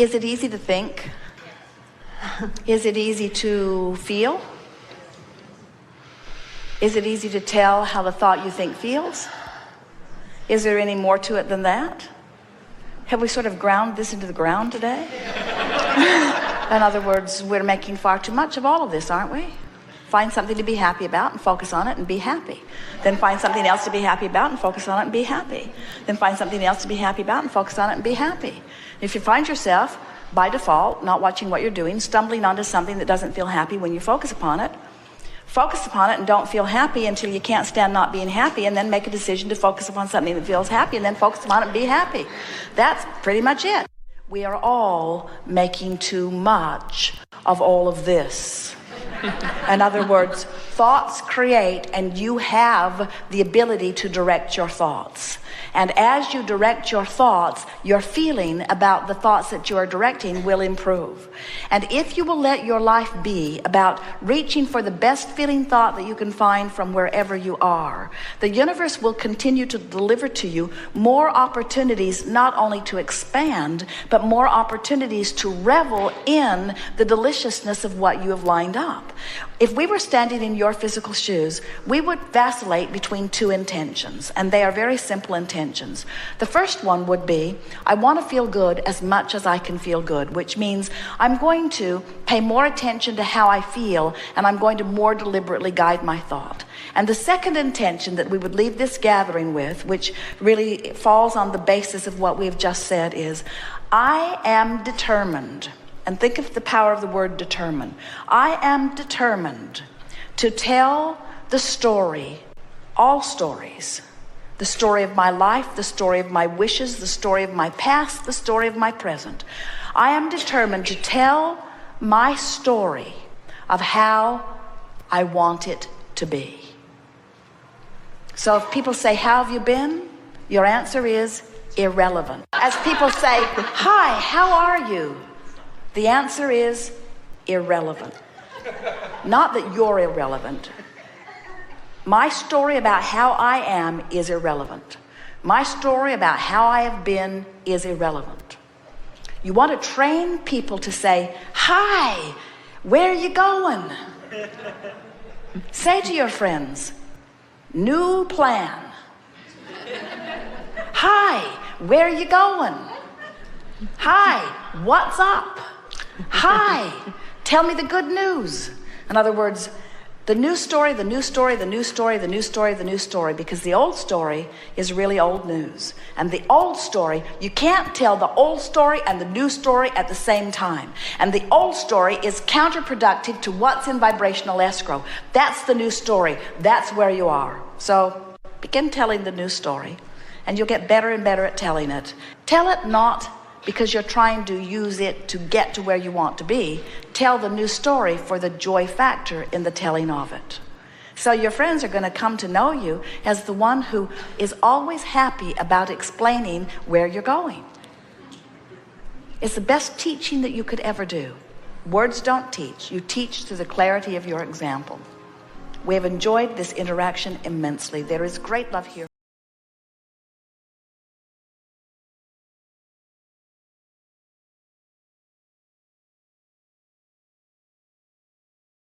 Is it easy to think? Is it easy to feel? Is it easy to tell how the thought you think feels? Is there any more to it than that? Have we sort of ground this into the ground today? In other words, we're making far too much of all of this, aren't we? Find something to be happy about and focus on it and be happy. Then find something else to be happy about and focus on it and be happy. Then find something else to be happy about and focus on it and be happy. If you find yourself, by default, not watching what you're doing, stumbling onto something that doesn't feel happy when you focus upon it and don't feel happy until you can't stand not being happy, and then make a decision to focus upon something that feels happy, and then focus upon it and be happy. That's pretty much it. We are all making too much of all of this. In other words, thoughts create, and you have the ability to direct your thoughts. And as you direct your thoughts, your feeling about the thoughts that you are directing will improve. And if you will let your life be about reaching for the best feeling thought that you can find from wherever you are, the universe will continue to deliver to you more opportunities, not only to expand, but more opportunities to revel in the deliciousness of what you have lined up. If we were standing in your physical shoes, we would vacillate between two intentions, and they are very simple intentions. The first one would be, I want to feel good as much as I can feel good, which means I'm going to pay more attention to how I feel, and I'm going to more deliberately guide my thought. And the second intention that we would leave this gathering with, which really falls on the basis of what we've just said, is, I am determined. And think of the power of the word determined. I am determined to tell the story, all stories, the story of my life, the story of my wishes, the story of my past, the story of my present. I am determined to tell my story of how I want it to be. So if people say, how have you been? Your answer is irrelevant. As people say, hi, how are you? The answer is irrelevant. Not that you're irrelevant. My story about how I am is irrelevant. My story about how I have been is irrelevant. You want to train people to say, hi, where are you going? Say to your friends, new plan. Hi, where are you going? Hi, what's up? Hi, tell me the good news. In other words, the new story, the new story, the new story, the new story, the new story, because the old story is really old news. And the old story, you can't tell the old story and the new story at the same time. And the old story is counterproductive to what's in vibrational escrow. That's the new story. That's where you are. So begin telling the new story, and you'll get better and better at telling it. Tell it not because you're trying to use it to get to where you want to be. Tell the new story for the joy factor in the telling of it. So your friends are going to come to know you as the one who is always happy about explaining where you're going. It's the best teaching that you could ever do. Words don't teach. You teach through the clarity of your example. We have enjoyed this interaction immensely. There is great love here.